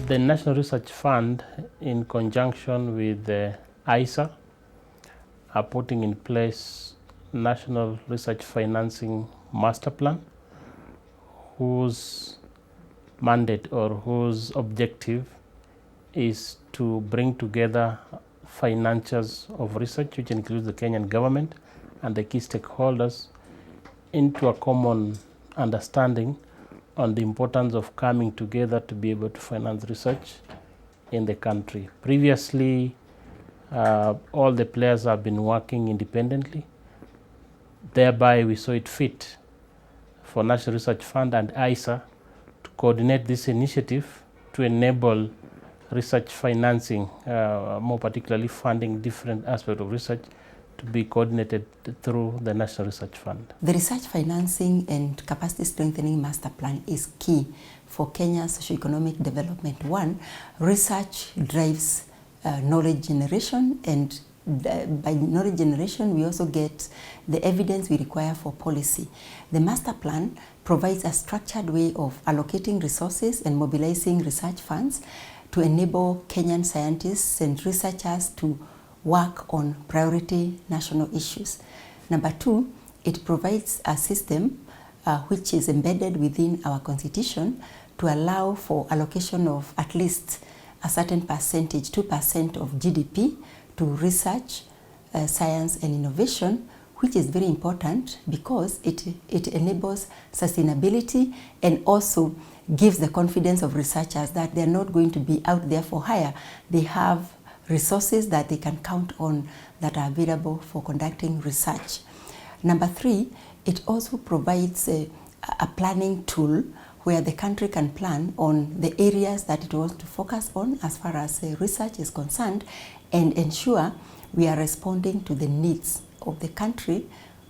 The National Research Fund, in conjunction with the ISA, are putting in place National Research Financing Masterplan, whose mandate or whose objective is to bring together financiers of research, which includes the Kenyan government and the key stakeholders, into a common understanding on the importance of coming together to be able to finance research in the country. Previously, all the players have been working independently. Thereby, we saw it fit for National Research Fund and ISA to coordinate this initiative to enable research financing, more particularly funding different aspects of research, to be coordinated through the National Research Fund. The research financing and capacity strengthening master plan is key for Kenya's socioeconomic development. One, research drives knowledge generation, and by knowledge generation we also get the evidence we require for policy. The master plan provides a structured way of allocating resources and mobilizing research funds to enable Kenyan scientists and researchers to work on priority national issues. Number two, it provides a system which is embedded within our constitution to allow for allocation of at least a certain percentage, 2% of GDP, to research, science and innovation, which is very important because it enables sustainability and also gives the confidence of researchers that they're not going to be out there for hire. They have resources that they can count on that are available for conducting research. Number three, it also provides a planning tool where the country can plan on the areas that it wants to focus on as far as research is concerned, and ensure we are responding to the needs of the country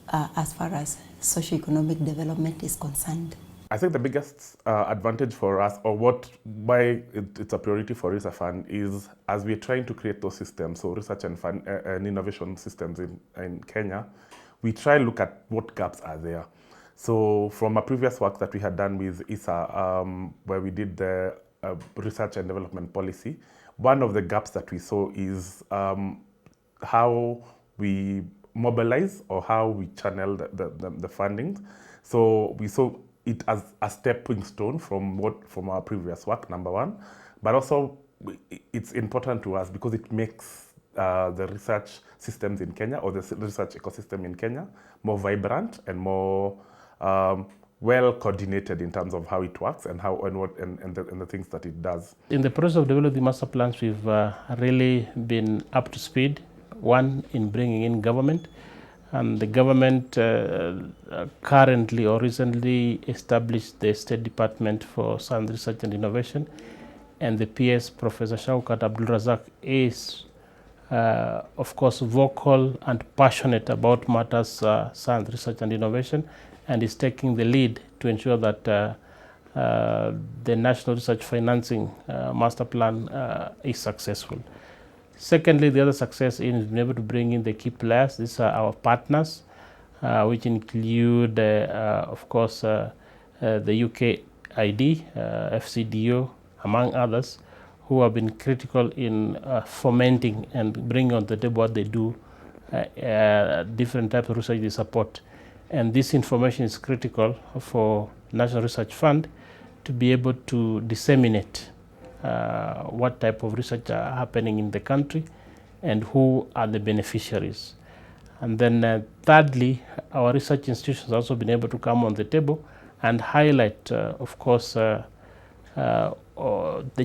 as far as socioeconomic development is concerned. I think the biggest advantage for us, or why it's a priority for Research Fund, is as we're trying to create those systems, so research and innovation systems in Kenya, we try to look at what gaps are there. So from a previous work that we had done with ISA, where we did the research and development policy, one of the gaps that we saw is how we mobilize or how we channel the funding. So we saw it as a stepping stone from our previous work, number one, but also it's important to us because it makes the research systems in Kenya, or the research ecosystem in Kenya, more vibrant and more well coordinated in terms of how it works and the things that it does. In the process of developing the master plans, we've really been up to speed. One, in bringing in government, and the government currently or recently established the State Department for Science, Research and Innovation, and the PS, Professor Shaukat Abdul Razak, is of course vocal and passionate about matters science, research and innovation, and is taking the lead to ensure that the National Research Financing Master Plan is successful. Secondly, the other success is being able to bring in the key players. These are our partners, which include, of course, the UKID, FCDO, among others, who have been critical in fomenting and bringing on the table what they do, different types of research they support. And this information is critical for National Research Fund to be able to disseminate what type of research are happening in the country and who are the beneficiaries. And then thirdly, our research institutions have also been able to come on the table and highlight, of course, the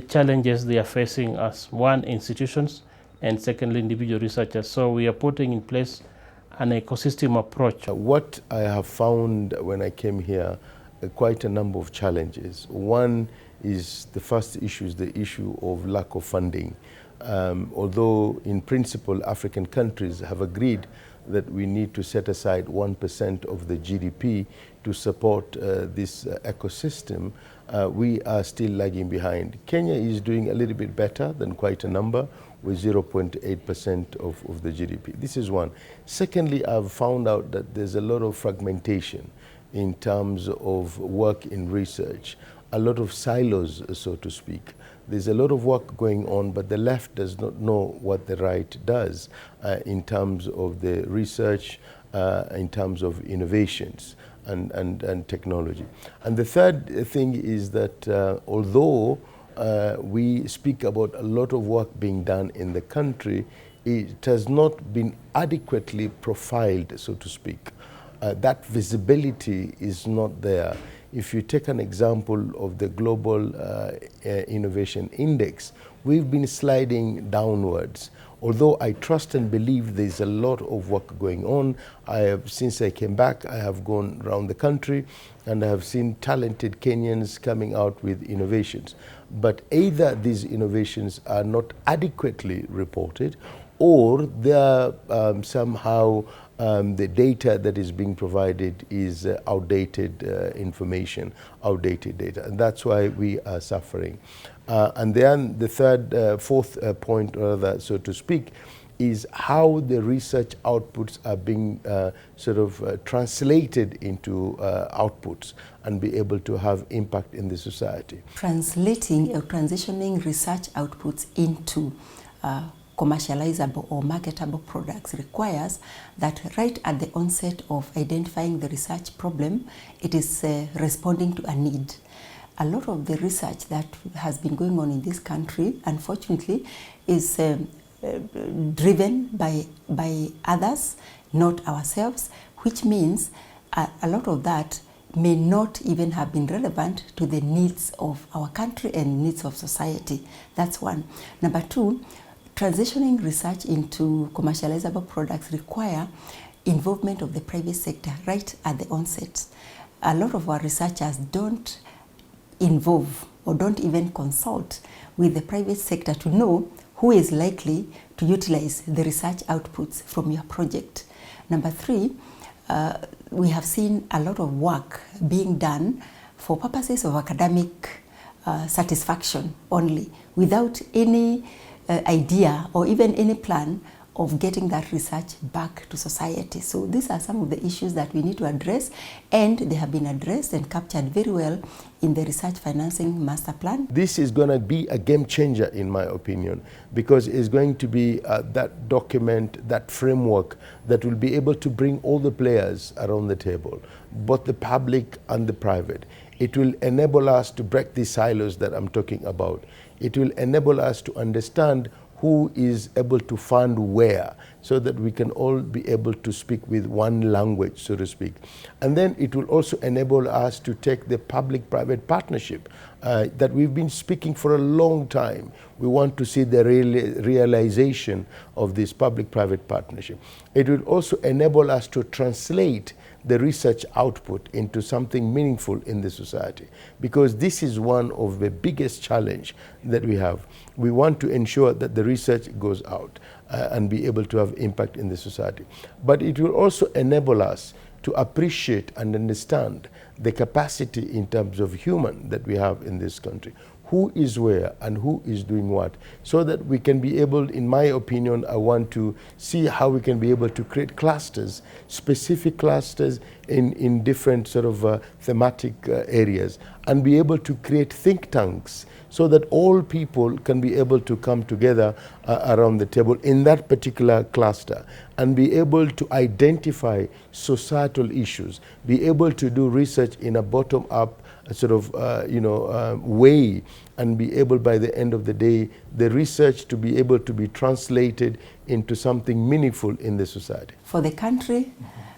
challenges they are facing as one, institutions, and secondly, individual researchers. So we are putting in place an ecosystem approach. What I have found when I came here, quite a number of challenges. One is the first issue is the issue of lack of funding. Although in principle African countries have agreed that we need to set aside 1% of the GDP to support this ecosystem, we are still lagging behind. Kenya is doing a little bit better than quite a number, with 0.8% of the GDP. This is one. Secondly, I've found out that there's a lot of fragmentation. in terms of work in research, a lot of silos, so to speak. There's a lot of work going on, but the left does not know what the right does in terms of the research, in terms of innovations and technology. And the third thing is that although we speak about a lot of work being done in the country, it has not been adequately profiled, so to speak. That visibility is not there. If you take an example of the Global Innovation Index, we've been sliding downwards. Although I trust and believe there's a lot of work going on, since I came back, I have gone around the country and I have seen talented Kenyans coming out with innovations. But either these innovations are not adequately reported, or they are somehow the data that is being provided is outdated information, outdated data. And that's why we are suffering. And then the fourth point, rather, so to speak, is how the research outputs are being translated into outputs and be able to have impact in the society. Translating or transitioning research outputs into commercializable or marketable products requires that right at the onset of identifying the research problem, it is responding to a need. A lot of the research that has been going on in this country, unfortunately, is driven by others, not ourselves, which means a lot of that may not even have been relevant to the needs of our country and needs of society. That's one. Number two, transitioning research into commercializable products require involvement of the private sector right at the onset. A lot of our researchers don't involve or don't even consult with the private sector to know who is likely to utilize the research outputs from your project. Number three, we have seen a lot of work being done for purposes of academic satisfaction only, without any idea or even any plan of getting that research back to society. So these are some of the issues that we need to address, and they have been addressed and captured very well in the Research Financing Master Plan. This is going to be a game changer, in my opinion, because it's going to be that document, that framework that will be able to bring all the players around the table, both the public and the private. It will enable us to break these silos that I'm talking about. It will enable us to understand who is able to fund where, so that we can all be able to speak with one language, so to speak. And then it will also enable us to take the public-private partnership that we've been speaking for a long time. We want to see the realization of this public-private partnership. It will also enable us to translate the research output into something meaningful in the society, because this is one of the biggest challenge that we have. We want to ensure that the research goes out and be able to have impact in the society. But it will also enable us to appreciate and understand the capacity in terms of human that we have in this country. Who is where and who is doing what, so that we can be able, in my opinion, I want to see how we can be able to create clusters, specific clusters in different sort of thematic areas, and be able to create think tanks so that all people can be able to come together around the table in that particular cluster and be able to identify societal issues, be able to do research in a bottom-up sort of way, and be able, by the end of the day, the research to be able to be translated into something meaningful in the society. For the country,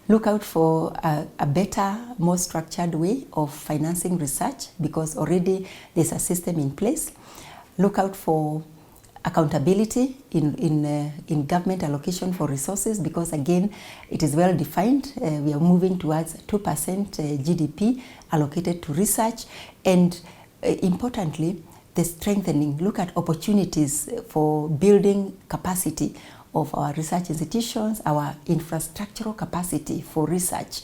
look out for a better, more structured way of financing research, because already there's a system in place. Look out for accountability in government allocation for resources, because again, it is well defined. We are moving towards 2% GDP allocated to research, and importantly, the strengthening. Look at opportunities for building capacity of our research institutions, our infrastructural capacity for research.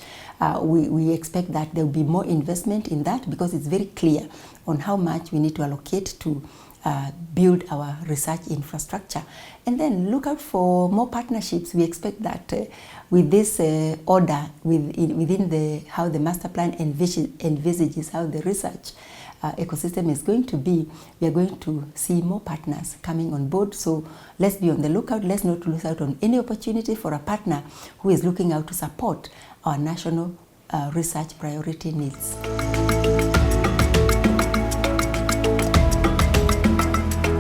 We expect that there will be more investment in that, because it's very clear on how much we need to allocate to build our research infrastructure. And then look out for more partnerships. We expect that with this order, within how the master plan envisages how the research ecosystem is going to be, we are going to see more partners coming on board. So let's be on the lookout. Let's not lose out on any opportunity for a partner who is looking out to support our national research priority needs.